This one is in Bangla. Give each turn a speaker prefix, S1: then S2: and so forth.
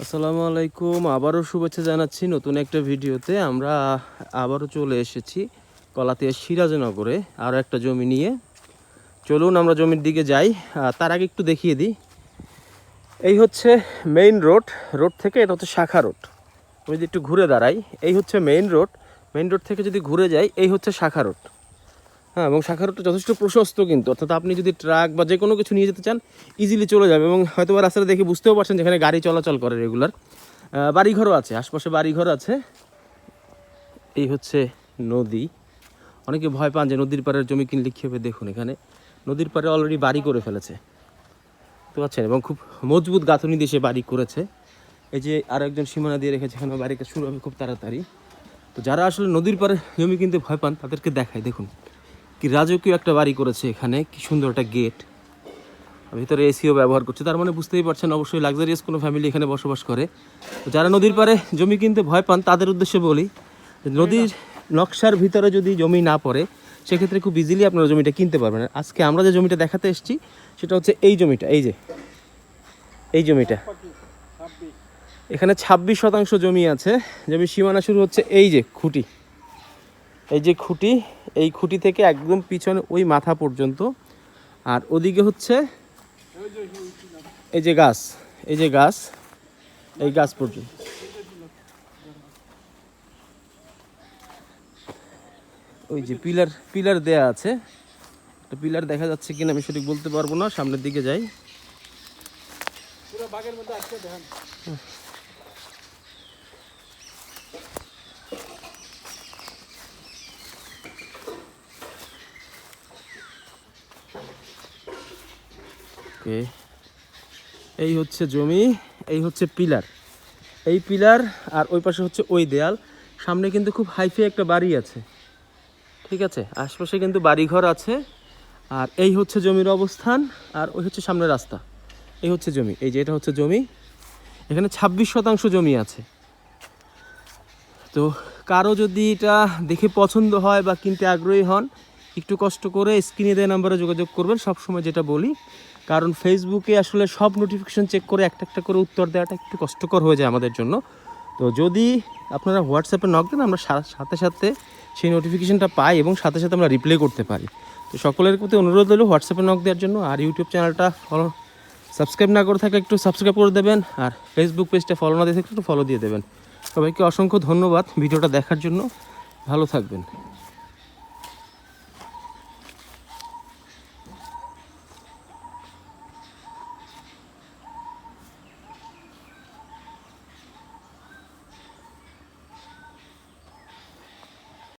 S1: আসসালামু আলাইকুম, আবারও শুভেচ্ছা জানাচ্ছি নতুন একটা ভিডিওতে। আমরা আবারও চলে এসেছি কলাতিয়া সিরাজনগরে আরও একটা জমি নিয়ে। চলুন আমরা জমির দিকে যাই। তার আগে একটু দেখিয়ে দিই, এই হচ্ছে মেইন রোড। রোড থেকে এটা হচ্ছে শাখা রোড। আমি যদি একটু ঘুরে দাঁড়াই, এই হচ্ছে মেইন রোড। মেইন রোড থেকে যদি ঘুরে যাই, এই হচ্ছে শাখা রোড। হ্যাঁ, এবং শাখা রোডটা যথেষ্ট প্রশস্ত কিন্তু, অর্থাৎ আপনি যদি ট্রাক বা যে কোনো কিছু নিয়ে যেতে চান ইজিলি চলে যাবে। এবং হয়তো বা রাস্তাটা দেখে বুঝতেও পারছেন যেখানে গাড়ি চলাচল করে রেগুলার। বাড়িঘরও আছে, আশপাশে বাড়িঘর আছে। এই হচ্ছে নদী। অনেকে ভয় পান যে নদীর পাড়ের জমি কিনলে কী হবে। দেখুন এখানে নদীর পাড়ে অলরেডি বাড়ি করে ফেলেছে, বুঝতে পারছেন, এবং খুব মজবুত গাঁথনি দিয়ে সে বাড়ি করেছে। এই যে আরও একজন সীমানা দিয়ে রেখেছে, এখানে বাড়িটা শুরু হবে খুব তাড়াতাড়ি। তো যারা আসলে নদীর পাড়ে জমি কিনতে ভয় পান তাদেরকে দেখায়, দেখুন কি রাজকীয় একটা বাড়ি করেছে এখানে, কি সুন্দর একটা গেট, ভিতরে এসিও ব্যবহার করছে। তার মানে বুঝতেই পারছেন অবশ্যই লাক্সারিয়াস কোনো ফ্যামিলি এখানে বসবাস করে। তো যারা নদীর পাড়ে জমি কিনতে ভয় পান তাদের উদ্দেশ্যে বলি, নদীর নকশার ভিতরে যদি জমি না পড়ে সেক্ষেত্রে খুব ইজিলি আপনারা জমিটা কিনতে পারবেন। আজকে আমরা যে জমিটা দেখাতে এসেছি সেটা হচ্ছে এই জমিটা। এই যে এই জমিটা, এখানে 26% জমি আছে। জমির সীমানা শুরু হচ্ছে এই যে খুঁটি, এই যে খুঁটি, এই খুঁটি থেকে একদম পিছনে ওই মাথা পর্যন্ত। আর ওদিকে হচ্ছে এই যে গাছ, এই যে গাছ, এই গাছ পর্যন্ত। ওই যে পিলার পিলার দেয়া আছে, একটা পিলার দেখা যাচ্ছে কিনা আমি সঠিক বলতে পারবো না। সামনের দিকে যাই। ওকে, এই হচ্ছে জমি, এই হচ্ছে পিলার, এই পিলার, আর ওই পাশে হচ্ছে ওই দেয়াল। সামনে কিন্তু খুব হাইফাই একটা বাড়ি আছে, ঠিক আছে, আশপাশে কিন্তু বাড়িঘর আছে। আর এই হচ্ছে জমির অবস্থান, আর ওই হচ্ছে সামনে রাস্তা। এই হচ্ছে জমি, এই যে এটা হচ্ছে জমি। এখানে 26% জমি আছে। তো কারো যদি এটা দেখে পছন্দ হয় বা কিনতে আগ্রহী হন, একটু কষ্ট করে স্ক্রিনে দেওয়া নাম্বারে যোগাযোগ করবেন। সবসময় যেটা বলি, কারণ ফেসবুকে আসলে সব নোটিফিকেশন চেক করে একটা একটা করে উত্তর দেওয়াটা একটু কষ্টকর হয়ে যায় আমাদের জন্য। তো যদি আপনারা হোয়াটসঅ্যাপে নক দেন, আমরা সাথে সাথে সেই নোটিফিকেশনটা পাই এবং সাথে সাথে আমরা রিপ্লাই করতে পারি। তো সকলের প্রতি অনুরোধ হলো হোয়াটসঅ্যাপে নক দেওয়ার জন্য। আর ইউটিউব চ্যানেলটা সাবস্ক্রাইব না করে থাকলে একটু সাবস্ক্রাইব করে দেবেন। আর ফেসবুক পেজটা ফলো না দিয়ে থাকলে একটু ফলো দিয়ে দেবেন। সবাইকে অসংখ্য ধন্যবাদ ভিডিওটা দেখার জন্য। ভালো থাকবেন।